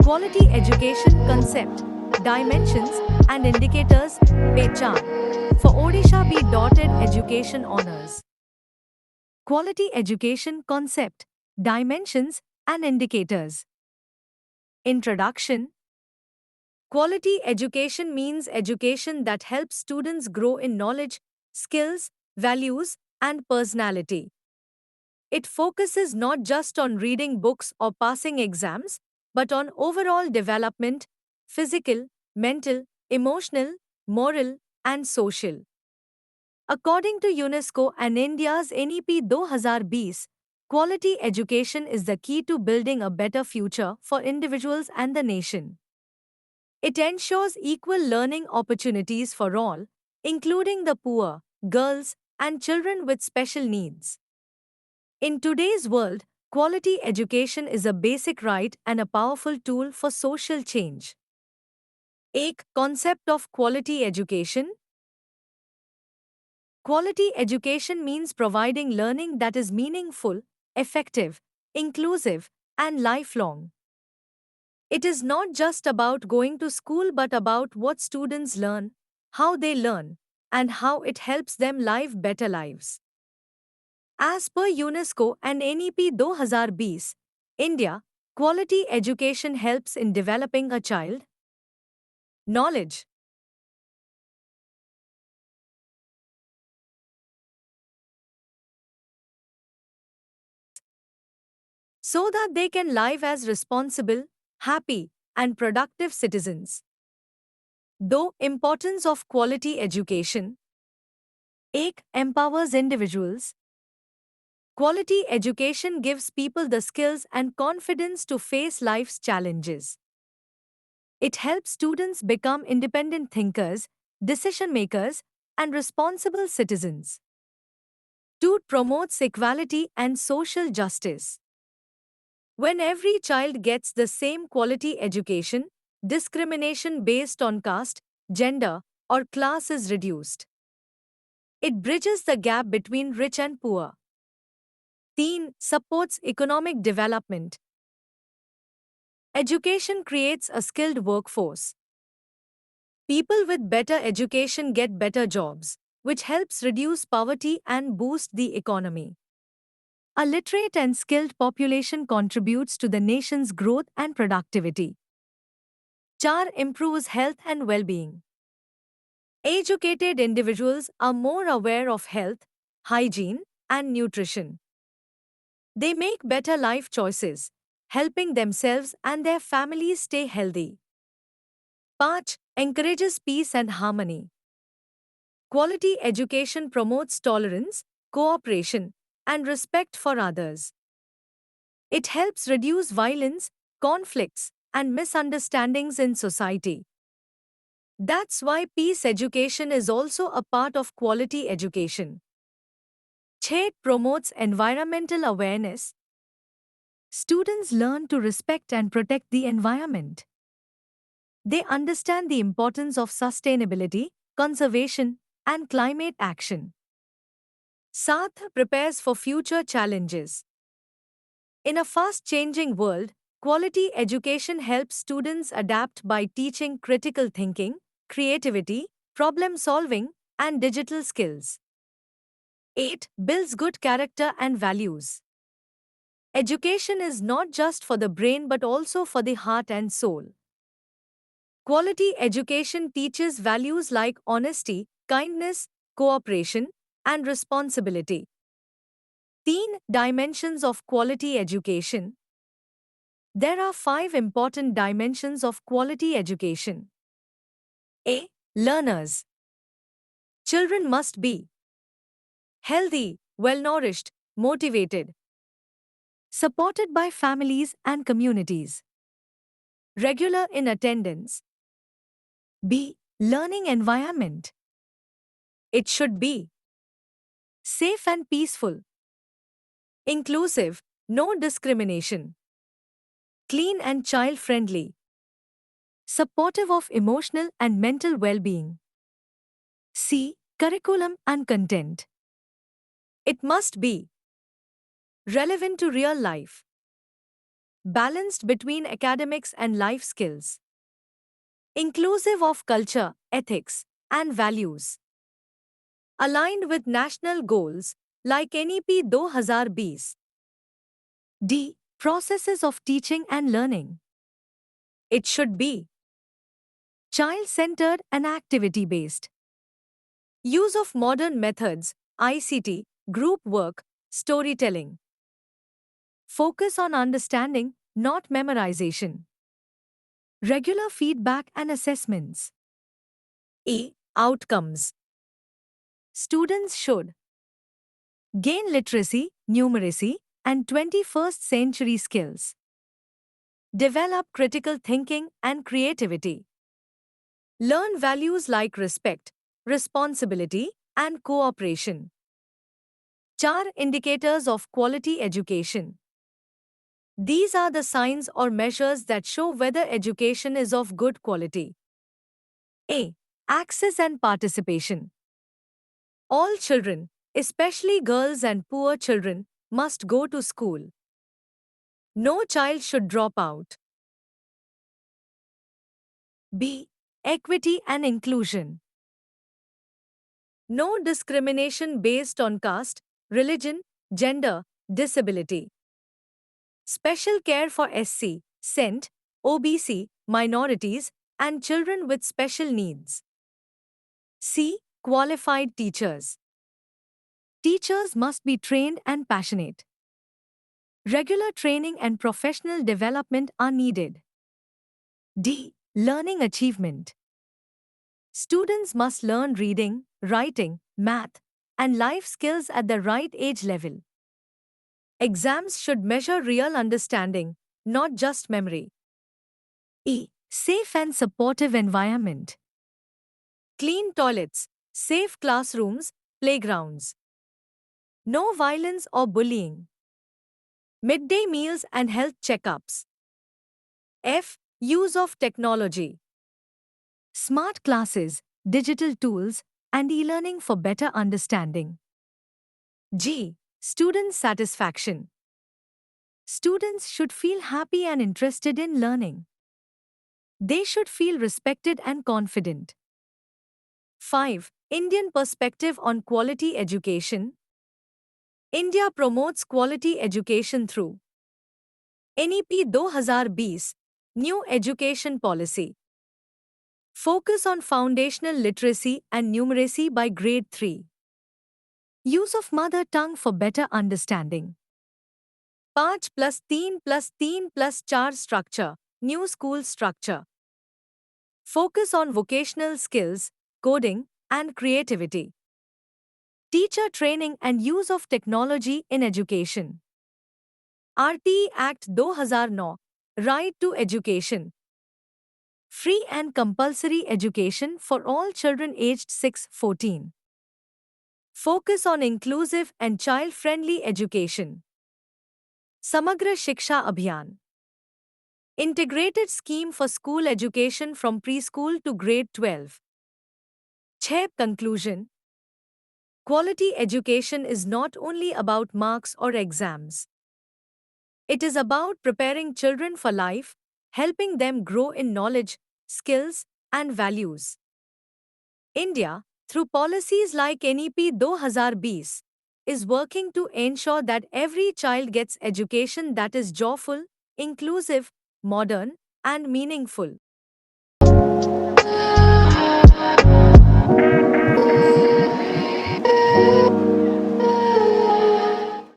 Quality education concept, dimensions and indicators, Pechan. For Odisha be dotted education honors. Quality education concept, dimensions and indicators. Introduction. Quality education means education that helps students grow in knowledge, skills, values, and personality. It focuses not just on reading books or passing exams, but on overall development, physical, mental, emotional, moral, and social. According to UNESCO and India's NEP 2020, quality education is the key to building a better future for individuals and the nation. It ensures equal learning opportunities for all, including the poor, girls, and children with special needs. In today's world, quality education is a basic right and a powerful tool for social change. एक concept of quality education. Quality education means providing learning that is meaningful, effective, inclusive, and lifelong. It is not just about going to school but about what students learn, how they learn, and how it helps them live better lives. As per UNESCO and NEP 2020, India, quality education helps in developing a child knowledge, so that they can live as responsible, happy, and productive citizens. Though importance of quality education 1. Empowers individuals. Quality education gives people the skills and confidence to face life's challenges. It helps students become independent thinkers, decision makers, and responsible citizens. 2. Promotes equality and social justice. When every child gets the same quality education, discrimination based on caste, gender, or class is reduced. It bridges the gap between rich and poor. 3. Supports economic development. Education creates a skilled workforce. People with better education get better jobs, which helps reduce poverty and boost the economy. A literate and skilled population contributes to the nation's growth and productivity. 4. Improves health and well-being. Educated individuals are more aware of health, hygiene, and nutrition. They make better life choices, helping themselves and their families stay healthy. 5. Encourages peace and harmony. Quality education promotes tolerance, cooperation, and respect for others. It helps reduce violence, conflicts, and misunderstandings in society. That's why peace education is also a part of quality education. 6. Promotes environmental awareness. Students learn to respect and protect the environment. They understand the importance of sustainability, conservation, and climate action. 7. Prepares for future challenges. In a fast-changing world, quality education helps students adapt by teaching critical thinking, creativity, problem-solving, and digital skills. 8. Builds good character and values. Education is not just for the brain but also for the heart and soul. Quality education teaches values like honesty, kindness, cooperation, and responsibility. 3. Dimensions of quality education. There are 5 important dimensions of quality education. A. Learners. Children must be healthy, well-nourished, motivated, supported by families and communities, regular in attendance. B. Learning environment. It should be safe and peaceful, inclusive, no discrimination, clean and child-friendly, supportive of emotional and mental well-being. C. Curriculum and content. It must be relevant to real life, balanced between academics and life skills, inclusive of culture, ethics, and values, aligned with national goals like NEP 2020. D. Processes of teaching and learning. It should be child-centered and activity-based. Use of modern methods, ICT, group work, storytelling. Focus on understanding, not memorization. Regular feedback and assessments. E. Outcomes. Students should gain literacy, numeracy, and 21st century skills. Develop critical thinking and creativity. Learn values like respect, responsibility, and cooperation. 4 indicators of quality education. These are the signs or measures that show whether education is of good quality. A. Access and participation. All children, especially girls and poor children, must go to school. No child should drop out. B. Equity and inclusion. No discrimination based on caste, religion, gender, disability. Special care for SC, CENT, OBC, minorities, and children with special needs. C. Qualified teachers. Teachers must be trained and passionate. Regular training and professional development are needed. D. Learning achievement. Students must learn reading, writing, math, and life skills at the right age level. Exams should measure real understanding, not just memory. E. Safe and supportive environment. Clean toilets, safe classrooms, playgrounds. No violence or bullying. Midday meals and health checkups. F. Use of technology. Smart classes, digital tools, and e-learning for better understanding. G. Student satisfaction. Students should feel happy and interested in learning. They should feel respected and confident. 5. Indian perspective on quality education. India promotes quality education through NEP 2020, New Education Policy. Focus on foundational literacy and numeracy by grade 3. Use of mother tongue for better understanding. 5 plus 3 plus 3 plus 4 structure, new school structure. Focus on vocational skills, coding, and creativity. Teacher training and use of technology in education. RTE Act 2009, Right to Education. Free and compulsory education for all children aged 6-14. Focus on inclusive and child-friendly education. Samagra Shiksha Abhiyan. Integrated scheme for school education from preschool to grade 12. 6. Conclusion. Quality education is not only about marks or exams. It is about preparing children for life, helping them grow in knowledge, skills, and values. India, through policies like NEP 2020, is working to ensure that every child gets education that is joyful, inclusive, modern, and meaningful.